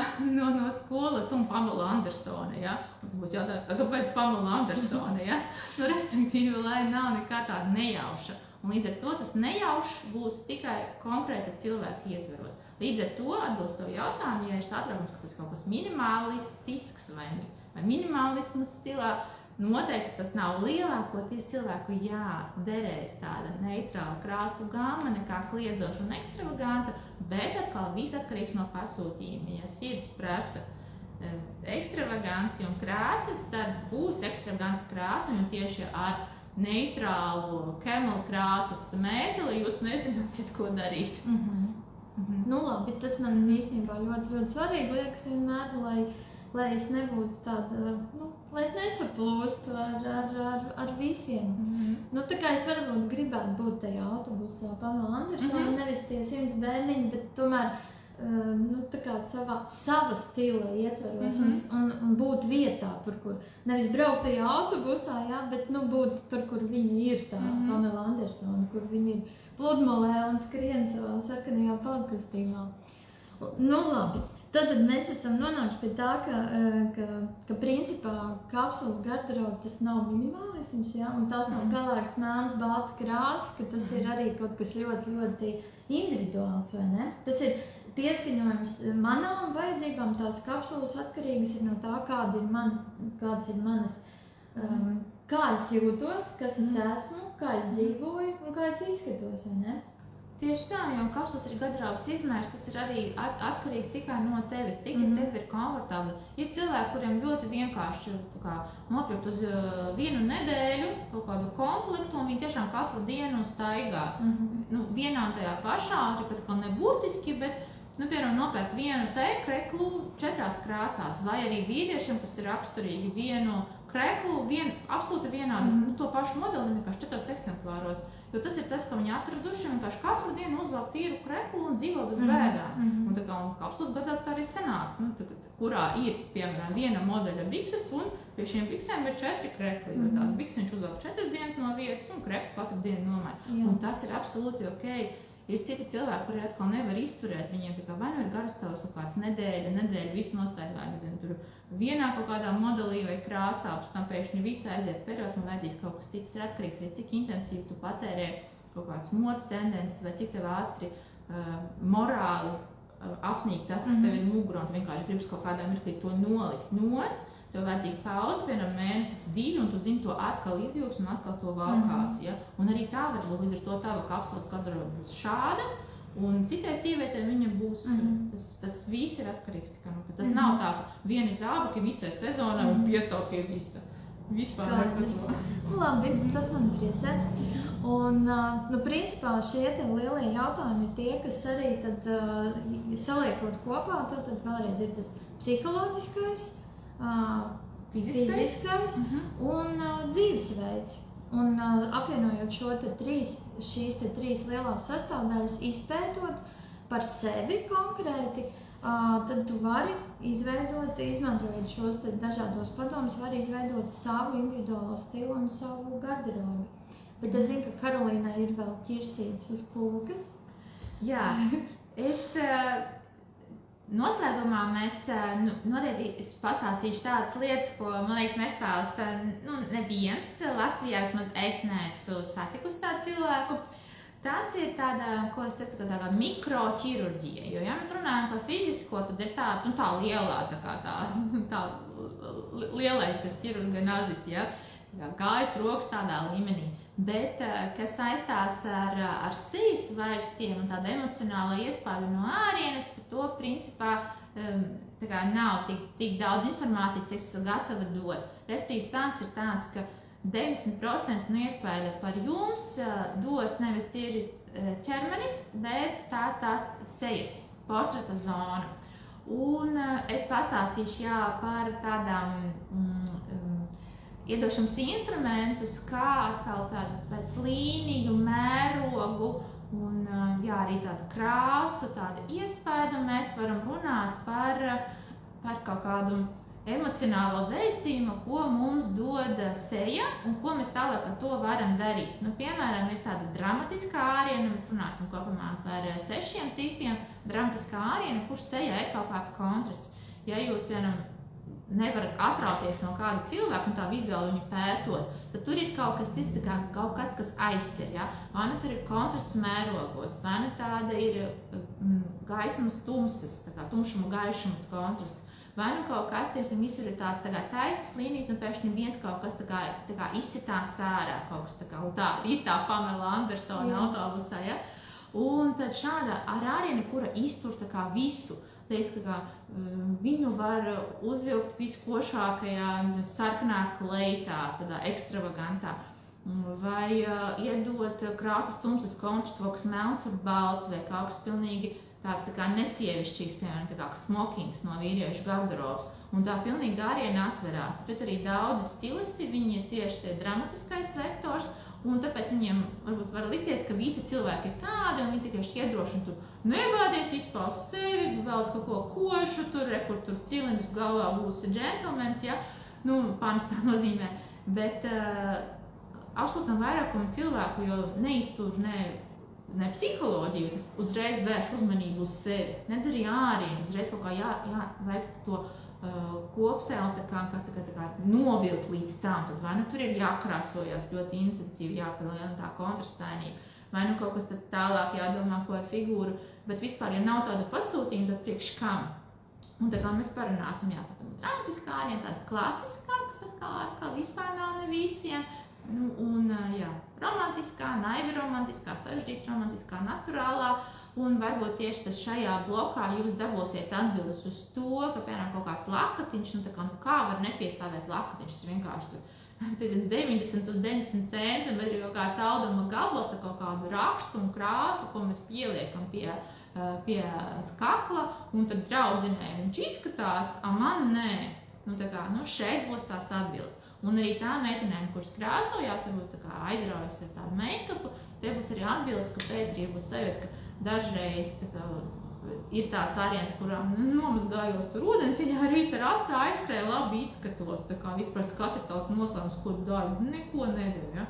skolas un Pamela Andersone, ja, un tas būs jautājums, kāpēc Pamela Andersone, ja, respektīvi, lai nav nekā tāda nejauša, un līdz ar to tas nejaušs būs tikai konkrēta cilvēka ietveros. Līdz ar to atbilst to jautājumu, ja ir satraukums, ka tas kaut kas minimalistisks vai minimalismas stilā, noteikti tas nav lielākoties cilvēku, derēs tāda neitrāla krāsu gama, nekā kliedzoša un ekstravaganta, bet atkal viss atkarīgs no pasūtījuma. Ja sirds prasa ekstravaganci un krāsas, tad būs ekstravagants krāsa, un tieši ar neitrālu camel krāsas mēteli jūs nezināsiet, ko darīt. Labi, tas man īstenībā ļoti, ļoti svarīgi liekas vienmēr, lai es nebūtu tāda, lai es nesaplūstu ar visiem. Tā kā es varbūt gribētu būt tajā autobusā Pamela Andersone, nevis tie 100 bērniņi, bet tomēr tā kā sava stila ietveros un būt vietā, tur, kur nevis braukt tajā autobusā, bet būt tur, kur viņa ir tā Pamela Andersone, kur viņa ir pludmalē un skrien savā sarkanajā peldkastīmā. Labi. Tad mēs esam nonākuši pie tā, ka principā kapsulas garderoba tas nav minimālisms, ja? Un tās nav pelēks, melns, balts krāsas, ka tas ir arī kaut kas ļoti, ļoti individuāls, vai ne? Tas ir pieskaņojums manām vajadzībām, tās kapsulas atkarīgas ir no tā, kāds ir manas, kā es jūtos, kas es esmu, kā es dzīvoju un kā es izskatos, vai ne? Tieši tā, jo kapsulas ir garderobas izmērs, tas ir arī atkarīgs tikai no tevis, cik tev ir komfortabli. Ir cilvēki, kuriem ļoti vienkārši nopirkt uz vienu nedēļu kaut kādu komplektu, un viņi tiešām katru dienu staigā. Vienā un tajā pašā, pat kā neburtiski, bet, piemēram, nopērk vienu kreklu 4 krāsās, vai arī vīriešiem, kas ir raksturīgi vienu kreklu, absolūti vienādu, to pašu modeli, vienkārši 4 eksemplāros. Jo tas ir tas, ka viņi atraduši vienkārši katru dienu uzvelk tīru kreklu un dzīvo bez bēdām. Un kapsulas garderobā tā arī sanāk, kurā ir, piemēram, viena modeļa bikses, un pie šiem biksēm ir 4 krekli. Jo tās bikses viņš uzvelk 4 dienas no vietas, un krekli katru dienu nomaina. Un tas ir absolūti ok. Ir citi cilvēki, kuri atkal nevar izturēt, viņiem vai nu ir garastāvs kaut kāds nedēļa, visu nostaigāja, nezinu, tur vienā kaut kādā modelī vai krāsā, pēc tam pēkšņi visi aiziet periods, man vajadzīs kaut kas cits, ir atkarīgs arī cik intensīvi tu patērē kaut kādas modes tendences, vai cik tev ātri morāli apnīk tas, kas tev ir mugurā, un tu vienkārši gribas kaut kādā mirklī to nolikt nost. Tev vajadzīga pauze, piemēram, mēnesis 2, un tu zini to atkal izjūgs un atkal to valkās, ja? Un arī tā var būt, līdz ar to tava kapsulas garderoba būs šāda, un citai sievietēm viņa būs, tas viss ir atkarīgs tikai no tā. Tas nav tā, ka viena zābaki visai sezonai un piestāv pie visa. Vispār nekas. Labi, tas man priecē. Un, principā šie lielie jautājumi ir tie, kas arī tad, saliekot kopā, tad vēlreiz ir tas psiholoģiskais, fiziskais un dzīvesveids. Un apvienojot šīs trīs lielās sastāvdaļas, izpētot par sevi konkrēti, tad tu vari izveidot, izmantojot šos dažādos padomus, vari izveidot savu individuālo stilu un savu garderobi. Bet es zinu, ka Karolīnai ir vēl ķirsītes uz kūkas. Jā, noslēgumā mēs noteikti pastāstīšu tādas lietas, ko, man liekas, nestāsta neviens. Latvijā vismaz es neesmu satikusi tādu cilvēku. Tas ir tāda, ko es saku, tāda mikroķirurģija. Jo, ja mēs runājam par fizisko, tad ir tā lielā, tā lielais tas ķirurgenazis, ja? Kājas, rokas tādā līmenī. Bet, kas saistās ar sejas vaipstiem un tāda emocionāla iespēja no ārienes, par to, principā, nav tik daudz informācijas, cik esmu gatava dot. Respektīvi, stāsts ir tāds, ka 90% no iespēja par jums dos nevis tieši ķermenis, bet tā sejas, portreta zona. Un es pastāstīšu par tādām iedošanas instrumentus, kā atkal tādu pēc līniju, mērogu un arī tādu krāsu, tādu iespēju, mēs varam runāt par kaut kādu emocionālo vēstījumu, ko mums dod seja un ko mēs tālāk ar to varam darīt. Piemēram, ir tāda dramatiskā āriena, mēs runāsim kopumā par 6 tipiem. Dramatiskā āriena, kurš sejā ir kaut kāds kontrasts. Ja jūs, piemēram, nevarat atrauties no kāda cilvēka un tā vizuāli viņu pētot, tad tur ir kaut kas cits, kaut kas, kas aizķer, ja? Vai nu tur ir kontrasts mērogos, vai nu tāda ir gaismas tumsas, tā kā tumšuma gaišuma kontrasts. Vai nu kaut kas, tiesim, visur ir tāds taisnas līnijas un pēkšņi viens kaut kas tā kā izsitās ārā kaut kas tā kā, un tā ir tā Pamela Andersona autobusā, ja? Un tad šāda āriena, kura iztur tā kā visu, liekas, ka viņu var uzvilkt viskošākajā, sarkanā kleitā, tādā ekstravagantā, vai iedot krāsas tumsas kontrasts, kaut kas melns un balts, vai kaut kas pilnīgi tā kā nesievišķīgs, piemēram, tā kā smokings no vīriešu garderobas, un tā pilnīgi āriena atverās. Tāpēc arī daudzi stilisti, viņi ir tieši dramatiskais vektors, un tāpēc viņiem varbūt var likties, ka visi cilvēki ir tādi, un viņi tikai iedrošina tur nebādies, izpaust sevi, vēlas kaut ko košu, tur cilindrs galvā būs džentelmens, ja? Panis tā nozīmē, bet absolūtam vairākumu cilvēku, jo neiztur ne psiholoģiju, tas uzreiz vērš uzmanību uz sevi, nedz arī ārienu, uzreiz kaut kā vajag to koptēlu, kā novilkt līdz tam, tad vai nu tur ir jākrāsojās ļoti intensīvi, jāpalielina tā kontrastainība, vai nu kaut kas tad tālāk jādomā ko ar figūru, bet vispār, ja nav tāda pasūtījuma, tad priekš kam? Un tā kā mēs parunāsim, par dramatiskā ārienu, tāda klasiskā, kas atkal vispār nav ne visiem, un jā. romantiskā, naivi romantiskā, sarežģīta romantiskā, naturālā. Un varbūt tieši tas šajā blokā jūs dabūsiet atbildes uz to, ka, piemēram, kaut kāds lakatiņš, kā var nepiestāvēt lakatiņš, tas vienkārši tur 90 uz 90 centimetri, kaut kāds auduma gabals ar kaut kādu rakstu un krāsu, ko mēs pieliekam pie kakla, un tad draudzinē viņš izskatās, man nē. Šeit būs tās atbildes. Un arī tā meitenēm, kuras krāsojās, varbūt aizraujas ar tādu make-upu, te būs arī atbildes, kāpēc arī būs sajūta, ka dažreiz ir tāds variants, kurām nomazgājos tur ūdentiņā, rīta rasā aizskrēja, labi izskatos, vispār, kas ir tavs noslēmums, ko daļu, neko nedara, ja?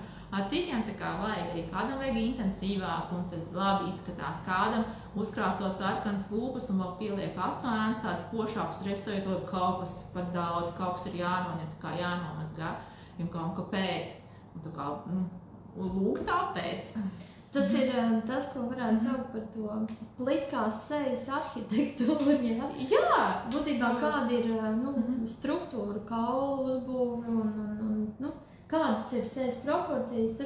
Citiem vajag arī, kādam vajag intensīvāk, un tad labi izskatās, kādam uzkrāso sarkanas lūpas un vēl pieliek acu ēnas tāds košāks, resojot, kaut kas pat daudz, kaut kas ir jānoņem, jānomazgā, un kāpēc, lūk tāpēc. Tas ir tas, ko varētu saukt par to plikās sejas arhitektūru, ja? Jā! Būtībā kāda ir struktūra, kaulu uzbūve un kādas ir sejas proporcijas.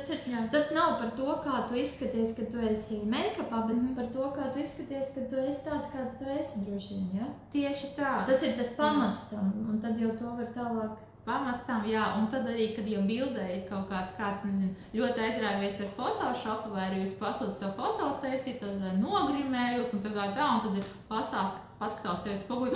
Tas nav par to, kā tu izskaties, kad tu esi make-upā, bet par to, kā tu izskaties, kad tu esi tāds, kāds tu esi droši vien, ja? Tieši tā. Tas ir tas pamats tam, un tad jau to var tālāk. Pamats tam, jā, un tad arī, kad jau bildē ir kaut kāds, nezinu, ļoti aizrāvies ar Photoshopu, vai arī jūs pasūtat savu fotosesiju, tad nogrimējus, un tad ir paskatās sevi spoguli,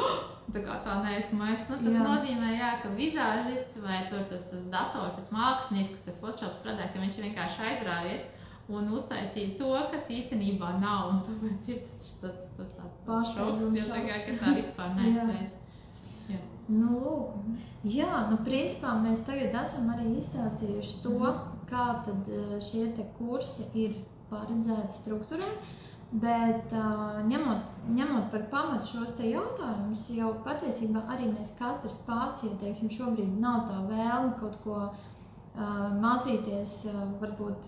tā neesmu es. Tas nozīmē, jā, ka vizāžists vai tas dators, tas mākslinieks, kas ar Photoshop strādā, ka viņš vienkārši aizrāvies un uztaisīja to, kas īstenībā nav, un tāpēc ir tas šoks, jo ka tā vispār neesmēs. Principā mēs tagad esam arī izstāstījuši to, kā tad šie te kursi ir paredzēti struktūrē, bet ņemot par pamatu šos te jautājumus, jau patiesībā arī mēs katrs pats, ja teiksim, šobrīd nav tā vēlme kaut ko mācīties, varbūt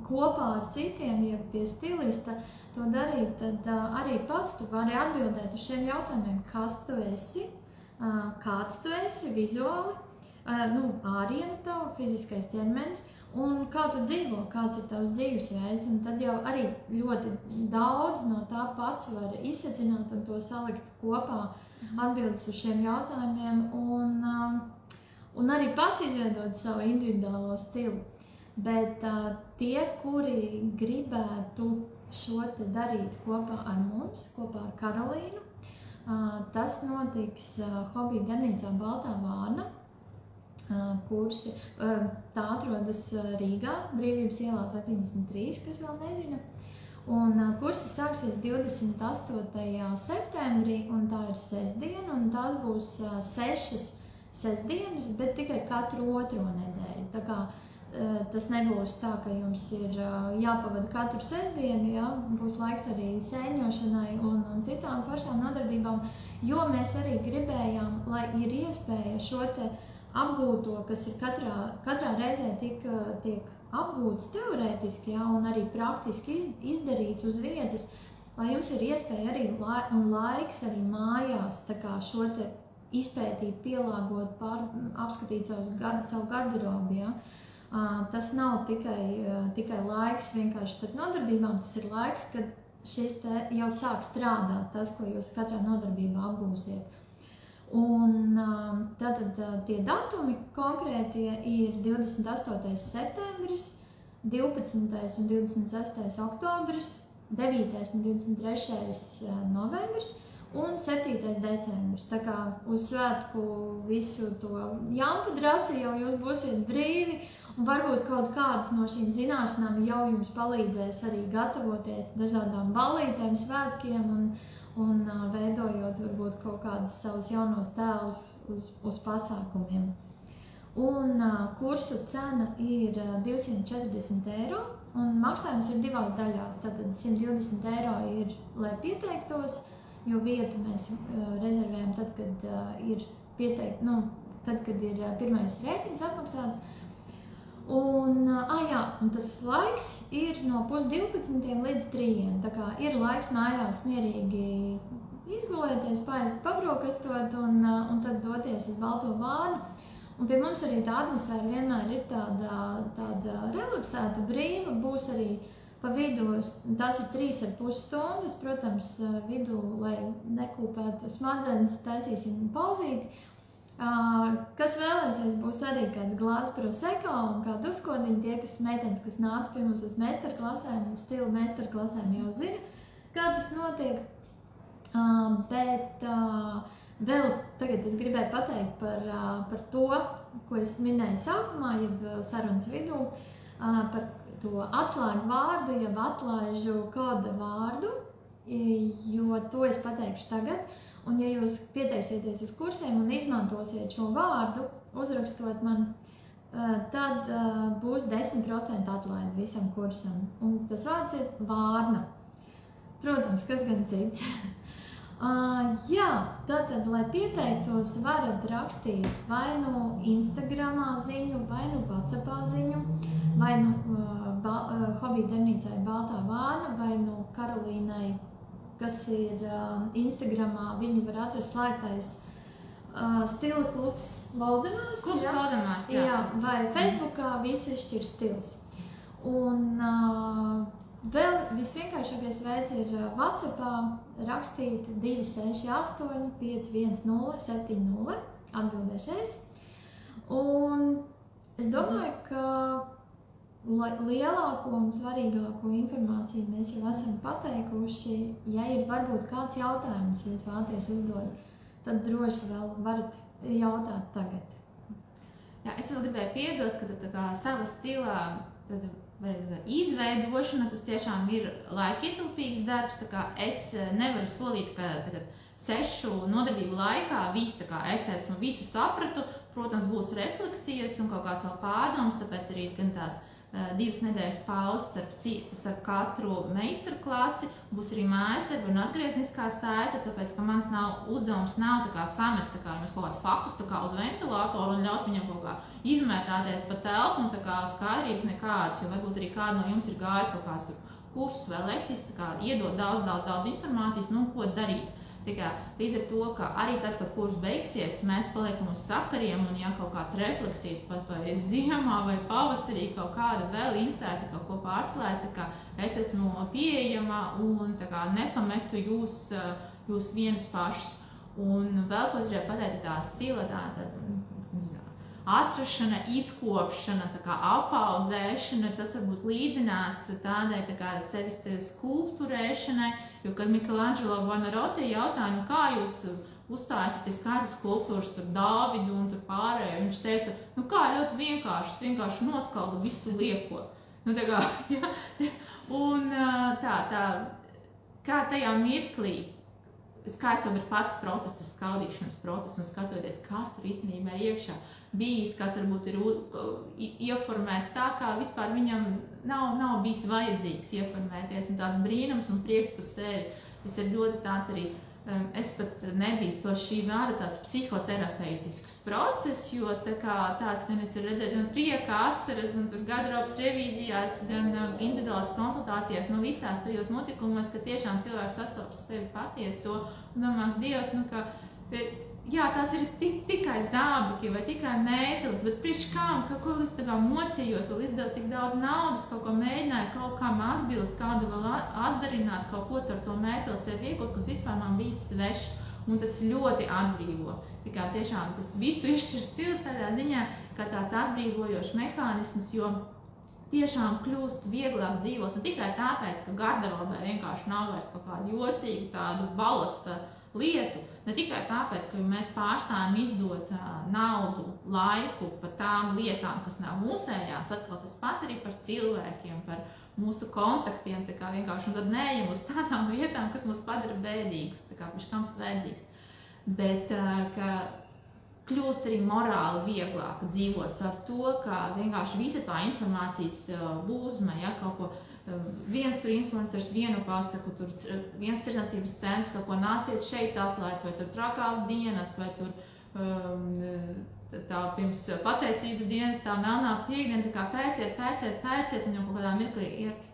kopā ar citiem, ja pie stilista to darīt, tad arī pats tu vari atbildēt uz šiem jautājumiem, kas tu esi, kāds tu esi vizuāli, ārienu tavu, fiziskais ķermenis, un kā tu dzīvo, kāds ir tavs dzīvesveids, un tad jau arī ļoti daudz no tā pats var izsecināt un to salikt kopā atbildes uz šiem jautājumiem, un arī pats izveidot savu individuālo stilu. Bet tie, kuri gribētu šo te darīt kopā ar mums, kopā ar Karolīnu, tas notiks Hobiju darbnīcā Baltā Vārna kursi. Tā atrodas Rīgā, Brīvības ielā 73, kas vēl nezina. Un kursi sāksies 28. septembrī, un tā ir sestdiena, un tās būs 6 sestdienas, bet tikai katru otro nedēļu. Tā kā tas nebūs tā, ka jums ir jāpavada katru sestdienu, ja? Būs laiks arī sēņošanai un citām foršām nodarbībām, jo mēs arī gribējām, lai ir iespēja šo te apgūto, kas ir katrā reizē tiek apgūts teorētiski, ja? Un arī praktiski izdarīts uz vietas, lai jums ir iespēja arī un laiks arī mājās tā kā šo te izpētīt, pielāgot, apskatīt savu garderobu, ja? Tas nav tikai laiks vienkārši starp nodarbībām, tas ir laiks, kad šis te jau sāk strādāt, tas, ko jūs katrā nodarbībā apgūsiet. Un tad tie datumi konkrētie ir 28. septembris, 12. un 26. oktobris, 9. un 23. novembris un 7. decembris. Tā kā uz svētku visu to jampadraci jau jūs būsiet brīvi, un varbūt kaut kādas no šīm zināšanām jau jums palīdzēs arī gatavoties dažādām ballītēm, svētkiem un veidojot varbūt kaut kādus savus jaunos tēlus uz pasākumiem. Un kursu cena ir 240 eiro, un maksājums ir divās daļās. Tātad 120 eiro ir, lai pieteiktos, jo vietu mēs rezervējam tad, kad ir tad, kad ir pirmais rēķins atmaksāts. Un tas laiks ir no 11:30 līdz 3:00. Tā kā ir laiks mājās mierīgi izgulēties, paēst, pabrokastot un tad doties uz Balto Vārnu. Un pie mums arī tā atmosfēra vienmēr ir tāda relaksēta, brīva, būs arī pa vidu, tās ir 3,5 stundas, protams, vidū, lai nekūpētu smadzenes, taisīsim pauzīti. Kas vēlēsies, būs arī kāda glāze prosecco un kāda uzkodiņa. Tie, meitenes, kas nāca pie mums uz meistarklasēm, uz stila meistarklasēm jau zina, kā tas notiek. Bet vēl tagad es gribēju pateikt par to, ko es minēju sākumā, jeb sarunas vidū, par to atslēgu vārdu, jeb atlaižu koda vārdu, jo to es pateikšu tagad. Un ja jūs pieteiksieties uz kursiem un izmantosiet šo vārdu, uzrakstot man, tad būs 10% atlaide visam kursam. Un tas vārds ir vārna. Protams, kas gan cits. Jā, tātad, lai pieteiktos, varat rakstīt vai nu Instagramā ziņu, vai nu WhatsAppā ziņu, vai nu hobiju darbnīcai Baltā vārna, vai nu Karolīnai, kas ir Instagramā, viņu var atrast slēgtais stila klubs Valdemārs. Klubs Valdemārs, jā. Jā, vai Facebookā visu izšķir stils. Un vēl visvienkāršākais veids ir WhatsAppā rakstīt 268 510 70, atbildēšais. Un es domāju, ka lielāko un svarīgāko informāciju mēs jau esam pateikuši. Ja ir varbūt kāds jautājums, ja jūs vēlaties uzdot, tad droši vēl varat jautāt tagad. Jā, es vēl gribēju piebilst, ka tā sava stilā izveidošana, tas tiešām ir laikietilpīgs darbs. Es nevaru solīt, ka 6 nodarbību laikā es esmu visu sapratu. Protams, būs refleksijas un kaut kāds vēl pārdoms, tāpēc arī gan tās 2 nedēļas pauzes starp katru meistarklasi, būs arī mājasdarbi un atgriezniskā saite, tāpēc, ka mans uzdevums nav samest jums kaut kāds faktus uz ventilātoru un ļaut viņam kaut kā izmētāties pa telpu un skaidrības nekādas, jo varbūt arī kāda no jums ir gājis kaut kāds kursus vai lekcijas, iedot daudz informācijas, ko darīt. Līdz ar to, ka arī tad, kad kurs beigsies, mēs paliekam uz sakariem un ja kaut kāds refleksijas pat vai ziemā vai pavasarī kaut kāda vēl inserta kaut ko pārslēgt, es esmu pieejama un nepametu jūs vienus pašus. Un vēl, ko es gribēju pateikt, tā stila, atrašana, izkopšana, apaudzēšana, tas varbūt līdzinās tādai sevis skulpturēšanai, jo, kad Michelangelo Buonarroti jautāja, kā jūs uzstāsieties kādas skulptūras, tur Dāvidu un tur pārējo, viņš teica, kā ļoti vienkārši, es vienkārši noskaldu visu lieko. Un kā tajā mirklī, skaists jau ir pats process, tas skaldīšanas process, un skatoties, kas tur īstenībā ir iekšā bijis, kas varbūt ir ieformēts tā, kā vispār viņam nav bijis vajadzīgs ieformēties, un tās brīnums un prieks par sevi. Tas ir ļoti tāds arī, es pat nebīstu šī vārda tāds psihoterapeitisks process, jo tāds, gan es ir redzējis gan prieka asaras, gan tur garderobas revīzijās, gan individuālās konsultācijās, visās tajos notikumos, ka tiešām cilvēks sastopas sevi patieso, un domā, Dievs, jā, tās ir tikai zābaki vai tikai mētelis, bet priekš kām, ko es mocījos, vēl izdevu tik daudz naudas, kaut ko mēģināju, kaut kām atbilst, kādu vēl atdarināt, kaut ko ar to mēteli sev iegūt, kas vispār man bija svešs, un tas ļoti atbrīvo. Tiešām tas visu izšķir stils tādā ziņā, kā tāds atbrīvojošs mehānisms, jo tiešām kļūst vieglāk dzīvot, ne tikai tāpēc, ka garderobē vienkārši nav vairs kaut kādu jocīgu tādu balasta lietu, ne tikai tāpēc, ka mēs pārstājam izdot naudu, laiku par tām lietām, kas nav mūsējās, atkal tas pats arī par cilvēkiem, par mūsu kontaktiem, vienkārši, un tad neejam uz tādām vietām, kas mūs padara bēdīgus, pirms kam svēdzīgs. Bet, ka kļūst arī morāli vieglāk dzīvot ar to, ka vienkārši visa tā informācijas būzme, kaut ko, viens tur influencers vienu pasaku, tur viens tirdzniecības centrs, kaut ko nāciet šeit atlaids, vai tur trakās dienas, vai tur tā pirms pateicības dienas, tā melnā piekdiena, pērciet, un jau kaut kādā mirklī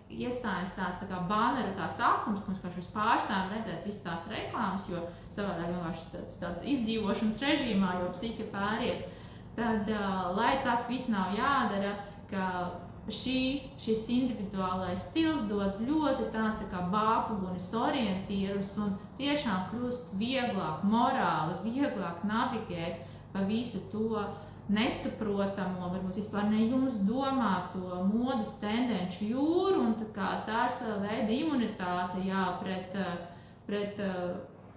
iestājas tāds bānera tāds akums, ka mēs pārstāvam redzēt visas tās reklāmas, jo savādāk vienkārši tāds izdzīvošanas režīmā, jo psihi pāriet. tad, lai tas viss nav jādara, ka šis individuālais stils dod ļoti tāds tā kā bāpugunis orientierus un tiešām kļūst vieglāk, morāli, vieglāk navigēt pa visu to nesaprotamo, varbūt vispār ne jums domāto modas tendenču jūru, un tā ir sava veida imunitāte, jā, pret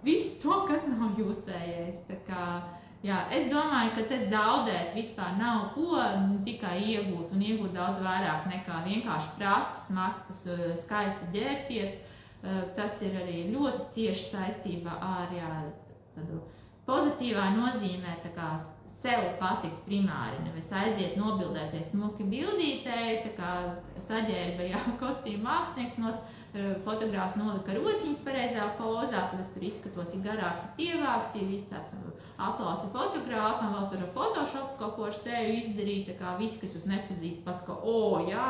visu to, kas nav jūsējais. Jā, es domāju, ka te zaudēt vispār nav ko, tikai iegūt un iegūt daudz vairāk nekā vienkārši prastas, smaktas, skaisti ģērbties. Tas ir arī ļoti cieši saistībā ar, jā, tādu pozitīvā nozīmē, tā kā sev patikt primāri, nevis aiziet nobildēties smuki bildītei, tā kā saģērba, jā, kostīma mākslinieks fotogrāfs nolika rociņas pareizā pozā, tad es tur izskatos, ir garāks, ir tievāks, ir viss tāds aplausi fotogrāfam, vēl tur ar Photoshop kaut ko ar sevi izdarīt, tā kā visi, kas jūs nepazīst, pasaka, jā,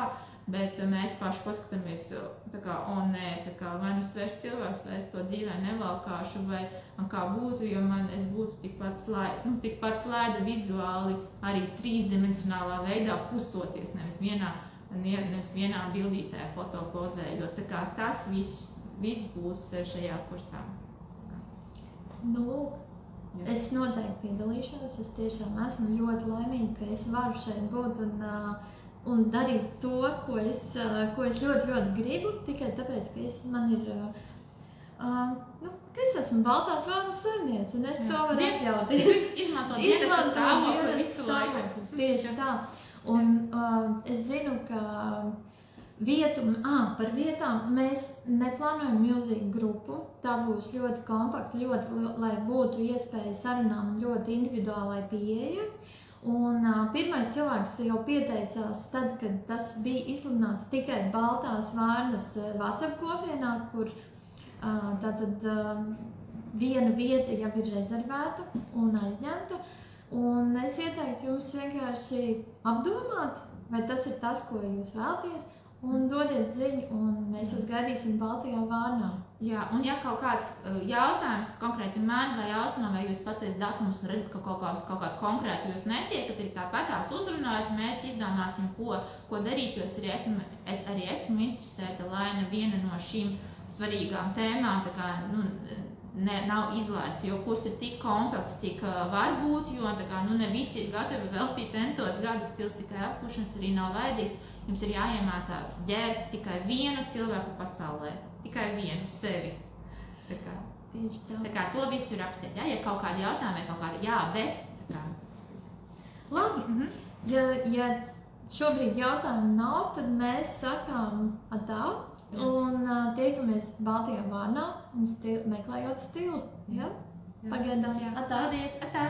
bet mēs paši paskatāmies, tā kā, nē, tā kā, vai nu svešs cilvēks, vai es to dzīvē nevalkāšu, vai kā būtu, jo es būtu tikpat slaida vizuāli arī trīsdimensionālā veidā pustoties, nevis vienā bildītē fotopozē, jo tā kā tas viss būs šajā kursā. Nu, lūk, es noteikti piedalīšos, es tiešām esmu ļoti laimīga, ka es varu šeit būt un darīt to, ko es ļoti, ļoti gribu, tikai tāpēc, ka man ir, ka es esmu Baltās vārnas saimniece, un es to varu atļauties. Izmantot dienesta stāvokli visu laiku. Tieši tā. Un es zinu, ka par vietām mēs neplānojam milzīgu grupu. Tā būs ļoti kompakta, lai būtu iespēja sarunām ļoti individuālai pieeja. Un pirmais cilvēks jau pieteicās tad, kad tas bija izsludināts tikai Baltās vārnas WhatsApp kopienā, kur tātad viena vieta jau ir rezervēta un aizņemta. Un es ieteiktu jums vienkārši apdomāt, vai tas ir tas, ko jūs vēlaties, un dodiet ziņu, un mēs jūs gaidīsim Baltajā vārnā. Jā, un ja kaut kāds jautājums konkrēti man vai Ausmam, vai jūs pateicat datumus un redzat, ka kaut kādu konkrētu jūs netiekat, ir tāpatās uzrunājot, mēs izdomāsim, ko darīt, jo es arī esmu interesēta, lai neviena no šīm svarīgām tēmām tā kā, nav izlaista, jo kurs ir tik komplekss, cik var būt, jo ne visi ir gatavi veltīt entos gadus, stils tikai apkušanas arī nav vajadzīgs. Jums ir jāiemācās ģērbt tikai vienu cilvēku pasaulē, tikai vienu sevi. Tieši tā. Tā kā to visu rakstiet, ja kaut kādi jautājumi vai kaut kādi, bet. Labi, ja šobrīd jautājumu nav, tad mēs sakām atā. Un tiekamies Baltajā vārnā un meklējot stilu. Ja? Pagaidām. Paldies. Atā.